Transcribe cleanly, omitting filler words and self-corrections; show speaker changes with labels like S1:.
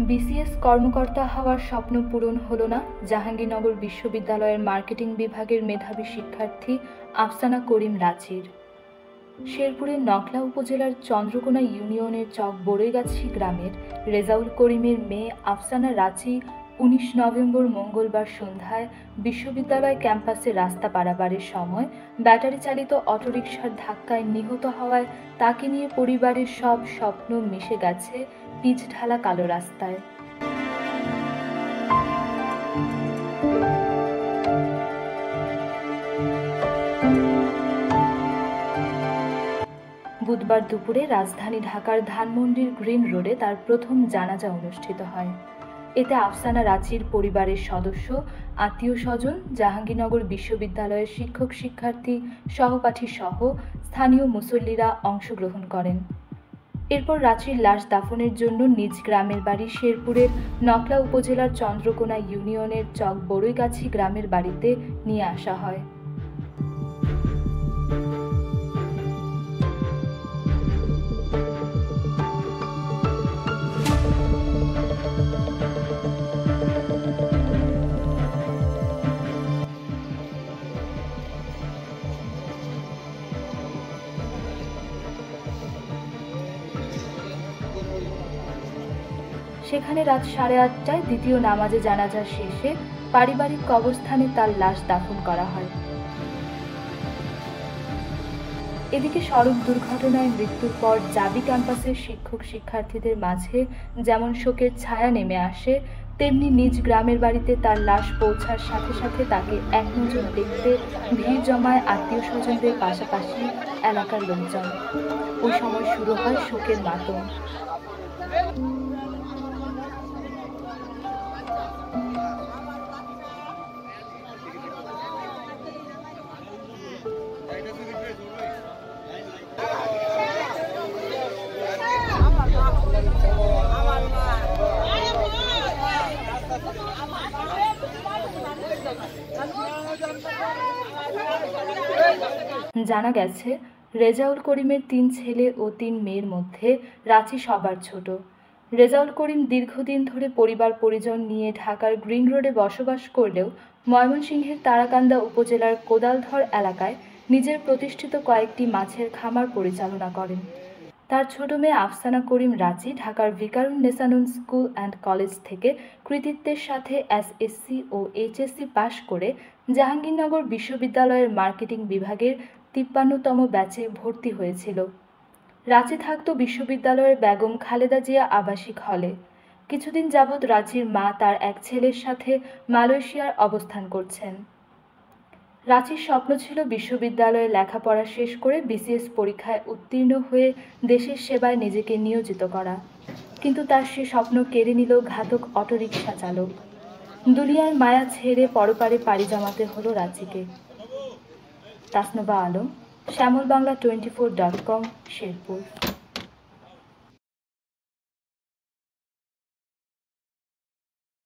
S1: BCS কর্মকর্তা হওয়ার স্বপ্ন পূরণ হলো না জাহাঙ্গীরনগর বিশ্ববিদ্যালয়ের মার্কেটিং বিভাগের মেধাবী শিক্ষার্থী আফসানা করিম রাচির। শেরপুরের নকলা উপজেলার চন্দ্রকোনা ইউনিয়নের চক বড়ইগাছি গ্রামের রেজাউল করিমের মেয়ে আফসানা রাচি ১৯ নভেম্বর মঙ্গলবার সন্ধ্যায় বিশ্ববিদ্যালয় ক্যাম্পাসে রাস্তা পারাপারের সময় ব্যাটারি চালিত অটোরিকশার ধাক্কায় নিহত হওয়ায় তাকে নিয়ে পরিবারের সব স্বপ্ন মিশে গেছে পিচ ঢালা কালো রাস্তায়। বুধবার দুপুরে রাজধানী ঢাকার ধানমন্ডির গ্রিন রোডে তার প্রথম জানাজা অনুষ্ঠিত হয়। এতে আফসানা রাচির পরিবারের সদস্য, আত্মীয় স্বজন, জাহাঙ্গীরনগর বিশ্ববিদ্যালয়ের শিক্ষক শিক্ষার্থী, সহপাঠী সহ স্থানীয় মুসল্লিরা অংশগ্রহণ করেন। এরপর রাচির লাশ দাফনের জন্য নিজ গ্রামের বাড়ি শেরপুরের নকলা উপজেলার চন্দ্রকোনা ইউনিয়নের চক বড়ইগাছি গ্রামের বাড়িতে নিয়ে আসা হয়। সেখানে রাত 8:30টায় দ্বিতীয় নামাজে জানাজা শেষে পারিবারিক কবরস্থানে তার লাশ দাফন করা হয়। এদিকে সড়ক দুর্ঘটনায় মৃত্যুর পর জাবি ক্যাম্পাসের শিক্ষক শিক্ষার্থীদের মাঝে যেমন শোকের ছায়া নেমে আসে, তেমনি নিজ গ্রামের বাড়িতে তার লাশ পৌঁছার সাথে সাথে তাকে এক নজর দেখতে ভিড় জমায় আত্মীয় স্বজনদের পাশাপাশি এলাকার লোকজন। ওই সময় শুরু হয় শোকের মাতম। জানা গেছে, রেজাউল করিমের ৩ ছেলে ও ৩ মেয়ের মধ্যে রাচি সবার ছোট। রেজাউল করিম দীর্ঘদিন ধরে পরিবার পরিজন নিয়ে ঢাকার গ্রিন রোডে বসবাস করলেও ময়মনসিংহের তারাকান্দা উপজেলার কোদালধর এলাকায় নিজের প্রতিষ্ঠিত কয়েকটি মাছের খামার পরিচালনা করেন। তার ছোট মেয়ে আফসানা করিম রাচি ঢাকার ভিকারুন্নেসা নূন স্কুল অ্যান্ড কলেজ থেকে কৃতিত্বের সাথে এসএসসি ও এইচএসসি পাশ করে জাহাঙ্গীরনগর বিশ্ববিদ্যালয়ের মার্কেটিং বিভাগের ৫৩তম ব্যাচে ভর্তি হয়েছিল। রাচি থাকত বিশ্ববিদ্যালয়ের বেগম খালেদা জিয়া আবাসিক হলে। কিছুদিন যাবৎ রাচির মা তার এক ছেলের সাথে মালয়েশিয়ার অবস্থান করছেন। রাচির স্বপ্ন ছিল বিশ্ববিদ্যালয়ে লেখাপড়া শেষ করে বিসিএস পরীক্ষায় উত্তীর্ণ হয়ে দেশের সেবায় নিজেকে নিয়োজিত করা, কিন্তু তার সে স্বপ্ন কেড়ে নিল ঘাতক অটোরিকশা চালক। দুনিয়ার মায়া ছেড়ে পরপারে পাড়ি জমাতে হলো রাচিকে। তাসনোবা আলম, শ্যামল বাংলা 24.com, শেরপুর।